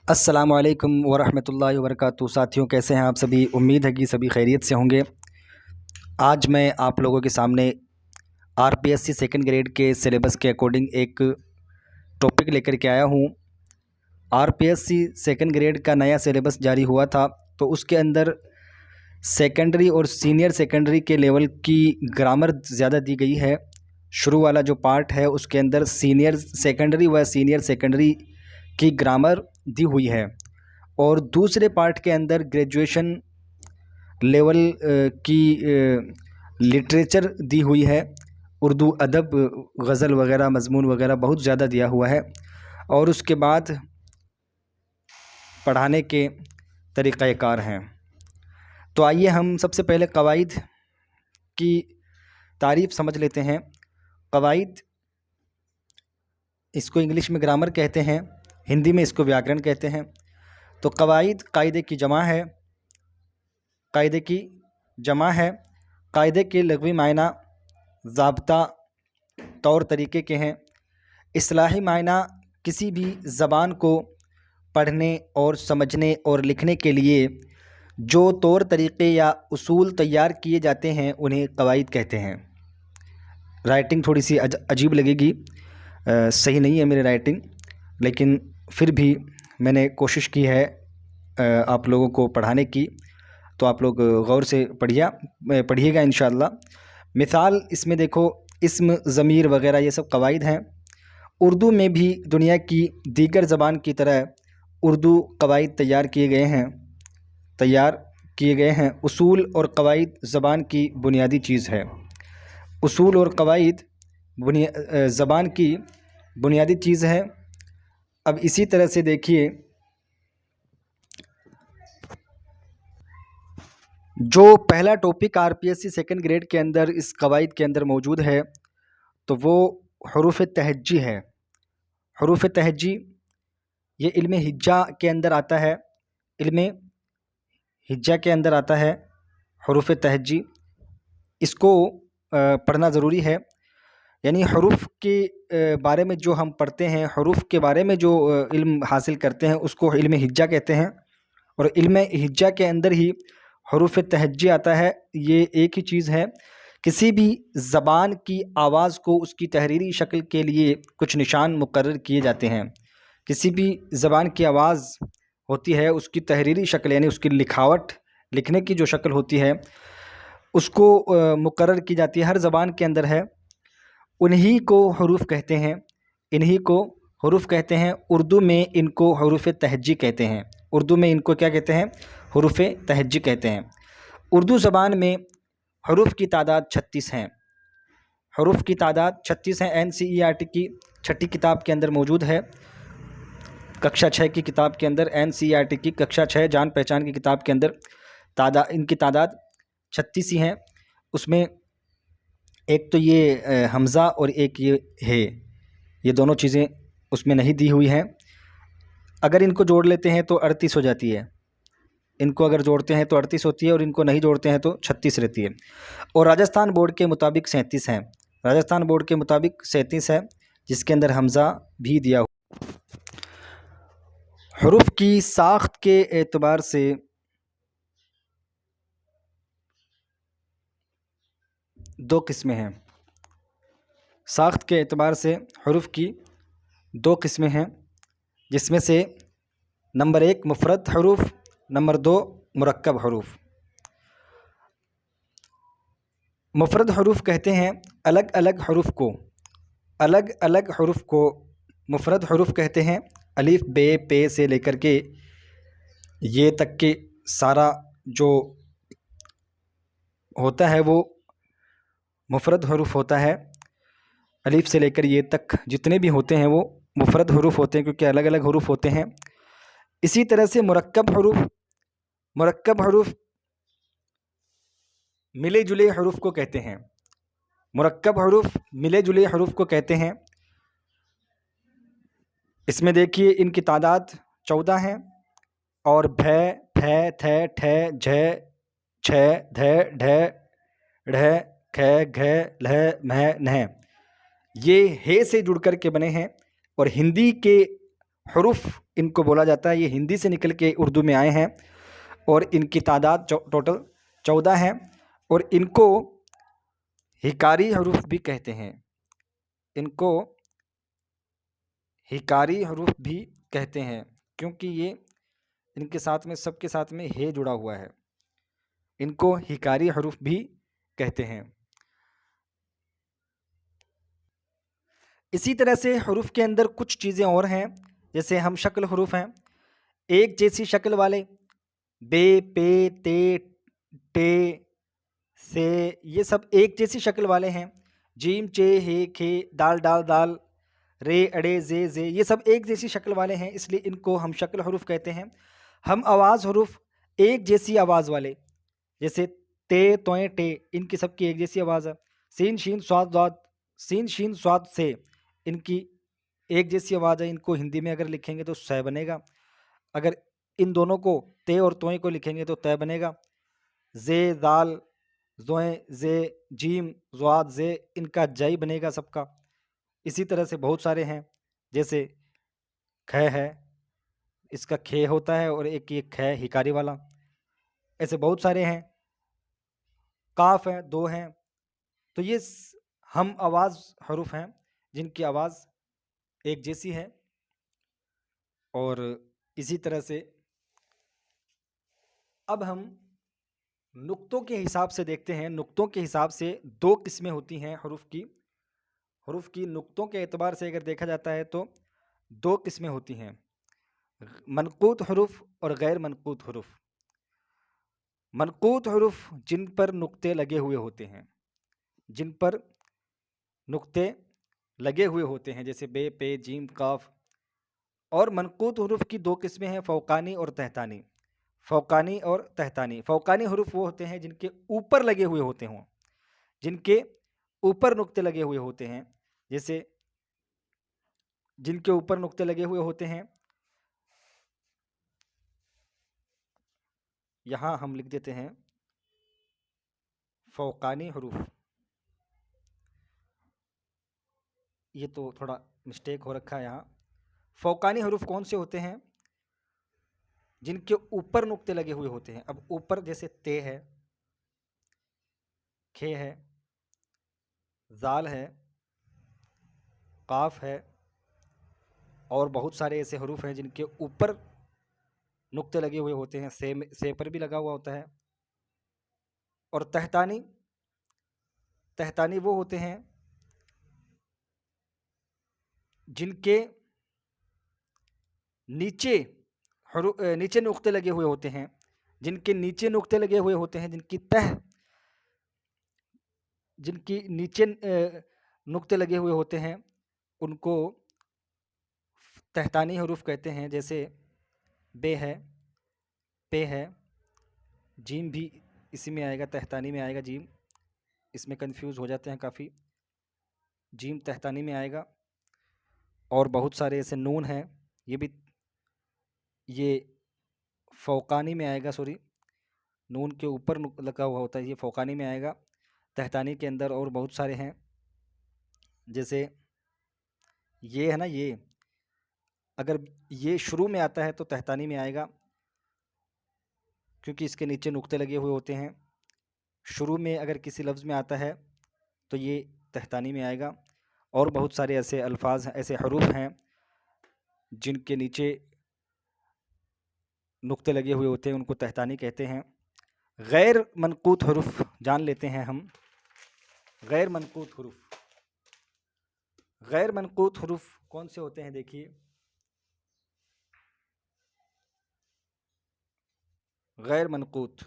अस्सलामु अलैकुम वरहमतुल्लाहि वबरकातुहू। साथियों, कैसे हैं आप सभी? उम्मीद है कि सभी खैरियत से होंगे। आज मैं आप लोगों के सामने आरपीएससी सेकंड ग्रेड के सिलेबस के अकॉर्डिंग एक टॉपिक लेकर के आया हूं। आरपीएससी सेकंड ग्रेड का नया सिलेबस जारी हुआ था, तो उसके अंदर सेकेंडरी और सीनियर सेकेंडरी के लेवल की ग्रामर ज़्यादा दी गई है। शुरू वाला जो पार्ट है उसके अंदर सीनियर सेकेंडरी व सीनियर सेकेंडरी की ग्रामर दी हुई है, और दूसरे पार्ट के अंदर ग्रेजुएशन लेवल की लिटरेचर दी हुई है। उर्दू अदब, गज़ल वगैरह, मज़मून वगैरह बहुत ज़्यादा दिया हुआ है। और उसके बाद पढ़ाने के तरीक़ाकार हैं। तो आइए हम सबसे पहले कवाइद की तारीफ़ समझ लेते हैं। कवाइद, इसको इंग्लिश में ग्रामर कहते हैं, हिंदी में इसको व्याकरण कहते हैं। तो कवाइद कायदे की जमा है। कायदे की जमा है। कायदे के लग़वी मायना ज़ाब्ता, तौर तरीक़े के हैं। इस्लाही मायना किसी भी ज़बान को पढ़ने और समझने और लिखने के लिए जो तौर तरीक़े या उसूल तैयार किए जाते हैं उन्हें कवाइद कहते हैं। राइटिंग थोड़ी सी अजीब लगेगी, सही नहीं है मेरी राइटिंग, लेकिन फिर भी मैंने कोशिश की है आप लोगों को पढ़ाने की, तो आप लोग गौर से पढ़िएगा इंशाअल्लाह। मिसाल इसमें देखो, इस्म, ज़मीर वगैरह ये सब कवाइद हैं। उर्दू में भी दुनिया की दीगर ज़बान की तरह उर्दू कवाइद तैयार किए गए हैं। उसूल और कवाइद ज़बान की बुनियादी चीज़ है। उसूल और कवाइद ज़बान की बुनियादी चीज़ है। अब इसी तरह से देखिए, जो पहला टॉपिक आरपीएससी सेकंड ग्रेड के अंदर इस कवाइद के अंदर मौजूद है, तो वो हरूफ तहज्जी है। हरूफ तहज्जी ये इल्म हिज्जा के अंदर आता है। इल्म हिज्जा के अंदर आता है हरूफ तहज्जी। इसको पढ़ना ज़रूरी है। यानी हरूफ के बारे में जो हम पढ़ते हैं, हरूफ के बारे में जो इल्म हासिल करते हैं, उसको इल्म हिज्जा कहते हैं। और इल्म हिज्जा के अंदर ही हरूफ तहज्जी आता है। ये एक ही चीज़ है। किसी भी ज़बान की आवाज़ को उसकी तहरीरी शक्ल के लिए कुछ निशान मुकर्रर किए जाते हैं। किसी भी ज़बान की आवाज़ होती है, उसकी तहरीरी शक्ल यानी उसकी लिखावट, लिखने की जो शक्ल होती है, उसको मुकर्रर की जाती है, हर ज़बान के अंदर है। उन्हीं को हरूफ कहते हैं। इन्हीं को हरूफ कहते हैं। उर्दू में इनको हरूफ तहज्जी कहते हैं। उर्दू में इनको क्या कहते हैं? हरूफ तहज्जी कहते हैं। उर्दू ज़बान में हरूफ की तादाद 36 हैं। हरूफ की तादाद 36 हैं। NCERT की छठी किताब के अंदर मौजूद है। कक्षा 6 की किताब के अंदर, NCERT की कक्षा 6 जान पहचान की किताब के अंदर इनकी तादाद 36 ही हैं। उसमें एक तो ये हमज़ा और एक ये है, ये दोनों चीज़ें उसमें नहीं दी हुई हैं। अगर इनको जोड़ लेते हैं तो 38 हो जाती है। इनको अगर जोड़ते हैं तो 38 होती है, और इनको नहीं जोड़ते हैं तो 36 रहती है। और राजस्थान बोर्ड के मुताबिक 37 हैं। राजस्थान बोर्ड के मुताबिक 37 है, जिसके अंदर हमज़ा भी दिया हुआ। हरूफ की साख्त के एतबार से दो किस्में हैं। साख्त के एतबार से हरूफ की दो किस्में हैं, जिसमें से नंबर 1 मुफ़रद हरूफ, नंबर 2 मुरक्कब हरूफ। मुफ़रद हरूफ कहते हैं अलग अलग हरूफ को मुफ़रद हरूफ कहते हैं। अलिफ, बे, पे से लेकर के ये तक के सारा जो होता है वो मुफ़रद हरूफ होता है। अलिफ से लेकर ये तक जितने भी होते हैं वो मुफ़रद हरूफ होते हैं, क्योंकि अलग अलग हरूफ होते हैं। इसी तरह से मुरक्कब हरूफ मिले जुले हरूफ को कहते हैं। मुरक्कब हरूफ मिले जुले हरूफ को कहते हैं। इसमें देखिए, इनकी तादाद 14 हैं। और भै, फै, थे, ठे, झै, छे, धै, ढै, ढै, खे, घै, लह, मह, नह, ये हे से जुड़ कर के बने हैं। और हिंदी के हरूफ इनको बोला जाता है। ये हिंदी से निकल के उर्दू में आए हैं और इनकी तादाद टोटल 14 है और इनको हिकारी हरूफ भी कहते हैं। इनको हिकारी हरूफ भी कहते हैं क्योंकि ये इनके साथ में सबके साथ में हे जुड़ा हुआ है। इनको हिकारी हरूफ भी कहते हैं। इसी तरह से हरूफ के अंदर कुछ चीज़ें और हैं, जैसे हम शक्ल हरूफ हैं, एक जैसी शक्ल वाले बे, पे, ते, टे, से, ये सब एक जैसी शक्ल वाले हैं। जीम, चे, हे, खे, दाल, डाल, दाल, रे, अड़े, जे, ये सब एक जैसी शक्ल वाले हैं, इसलिए इनको हम शक्ल हरूफ कहते हैं। हम आवाज़ हरूफ एक जैसी आवाज़ वाले, जैसे ते, तोए, टे, इनकी सबकी एक जैसी आवाज़ है। सीन, शीन, स्वाद, स्वाद, सीन, शीन, स्वाद, से, इनकी एक जैसी आवाज़ है। इनको हिंदी में अगर लिखेंगे तो स बनेगा, अगर इन दोनों को ते और तोए को लिखेंगे तो तय बनेगा। जे, दाल, जोए, जे, जीम, ज्वाद, जे, इनका जय बनेगा सबका। इसी तरह से बहुत सारे हैं, जैसे ख है, इसका खे होता है और एक ये ख हिकारी वाला, ऐसे बहुत सारे हैं। काफ है, दो हैं। तो ये हम आवाज़ हरूफ हैं जिनकी आवाज़ एक जैसी है। और इसी तरह से अब हम नुक्तों के हिसाब से देखते हैं। नुक्तों के हिसाब से दो किस्में होती हैं हरूफ की। हरूफ की नुक्तों के एतबार से अगर देखा जाता है तो दो किस्में होती हैं, मनकूत हरूफ और गैर मनकूत हरूफ। मनकूत हरूफ जिन पर नुक्ते लगे हुए होते हैं, जिन पर नुक्ते लगे हुए होते हैं, जैसे बे, पे, जीम, काफ। और मनकूत हरूफ की दो किस्में हैं, फ़ौकानी और तहतानी। फ़ौकानी और तहतानी। फ़ौकानी हरूफ वो होते हैं जिनके ऊपर लगे हुए होते हों, जिनके ऊपर नुक्ते लगे हुए होते हैं, जैसे जिनके ऊपर नुक्ते लगे हुए होते हैं, यहाँ हम लिख देते हैं फ़ौकानी हरूफ। ये तो थोड़ा मिस्टेक हो रखा है यहाँ। फ़ौकानी हरूफ कौन से होते हैं? जिनके ऊपर नुक्ते लगे हुए होते हैं। अब ऊपर जैसे ते है, खे है, जाल है, काफ है, और बहुत सारे ऐसे हरूफ हैं जिनके ऊपर नुक्ते लगे हुए होते हैं। से पर भी लगा हुआ होता है। और तहतानी, तहतानी वो होते हैं जिनके नीचे नीचे नुक्ते लगे हुए होते हैं, जिनके नीचे नुक्ते लगे हुए होते हैं, जिनकी नीचे नुक्ते लगे हुए होते हैं, उनको तहतानी हरूफ कहते हैं। जैसे बे है, पे है, जीम भी इसी में आएगा, तहतानी में आएगा जीम। इसमें कंफ्यूज हो जाते हैं काफ़ी, जीम तहतानी में आएगा। और बहुत सारे ऐसे नून हैं, ये फ़ौकानी में आएगा, सॉरी, नून के ऊपर लगा हुआ होता है, ये फ़ौकानी में आएगा तहतानी के अंदर। और बहुत सारे हैं, जैसे ये है ना, ये अगर ये शुरू में आता है तो तहतानी में आएगा, क्योंकि इसके नीचे नुक्ते लगे हुए होते हैं। शुरू में अगर किसी लफ्ज़ में आता है तो ये तहतानी में आएगा। और बहुत सारे ऐसे अल्फाज हैं, ऐसे हरूफ हैं जिनके नीचे नुक्ते लगे हुए होते हैं, उनको तहतानी कहते हैं। गैर मनकूत हरूफ जान लेते हैं हम। गैर मनकूत हरूफ, गैर मनकूत हरूफ कौन से होते हैं? देखिए, गैर मनकूत,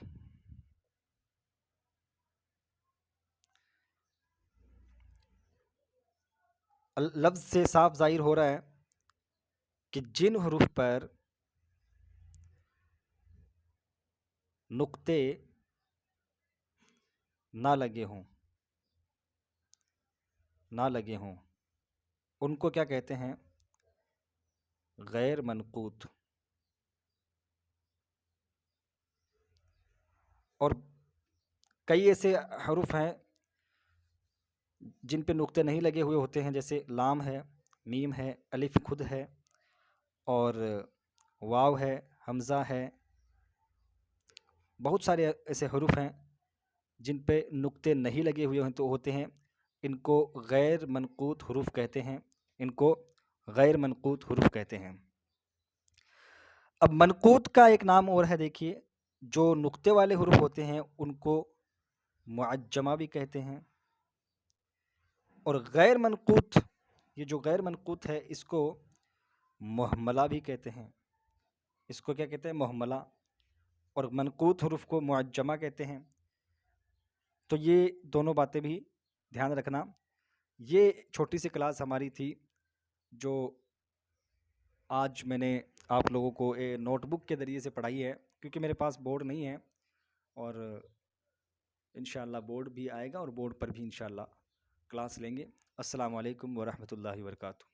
लफ्ज़ से साफ ज़ाहिर हो रहा है कि जिन हरूफ पर नुक्ते ना लगे हों, ना लगे हों, उनको क्या कहते हैं? गैर मनकूत। और कई ऐसे हरूफ हैं जिन पे नुक्ते नहीं लगे हुए होते हैं, जैसे लाम है, मीम है, अलिफ खुद है, और वाव है, हमज़ा है, बहुत सारे ऐसे हरूफ हैं जिन पे नुक्ते नहीं लगे हुए हैं तो होते हैं, इनको गैर मनक़ूत हुरूफ कहते हैं, इनको गैर मनक़ूत हुरूफ कहते हैं। अब मनक़ूत का एक नाम और है, देखिए, जो नुक्ते वाले हुरूफ होते हैं उनको मुअज्जमा भी कहते हैं, और गैर मनक़ूत, ये जो गैर मनक़ूत है इसको मुहम्मला भी कहते हैं। इसको क्या कहते हैं? मुहम्मला। और मनक़ूत हुरूफ को मुअज्जमा कहते हैं। तो ये दोनों बातें भी ध्यान रखना। ये छोटी सी क्लास हमारी थी जो आज मैंने आप लोगों को नोटबुक के ज़रिए से पढ़ाई है, क्योंकि मेरे पास बोर्ड नहीं है और इंशाअल्लाह बोर्ड भी आएगा और बोर्ड पर भी इंशाअल्लाह क्लास लेंगे। अस्सलामु अलैकुम व रहमतुल्लाहि व बरकातुहू।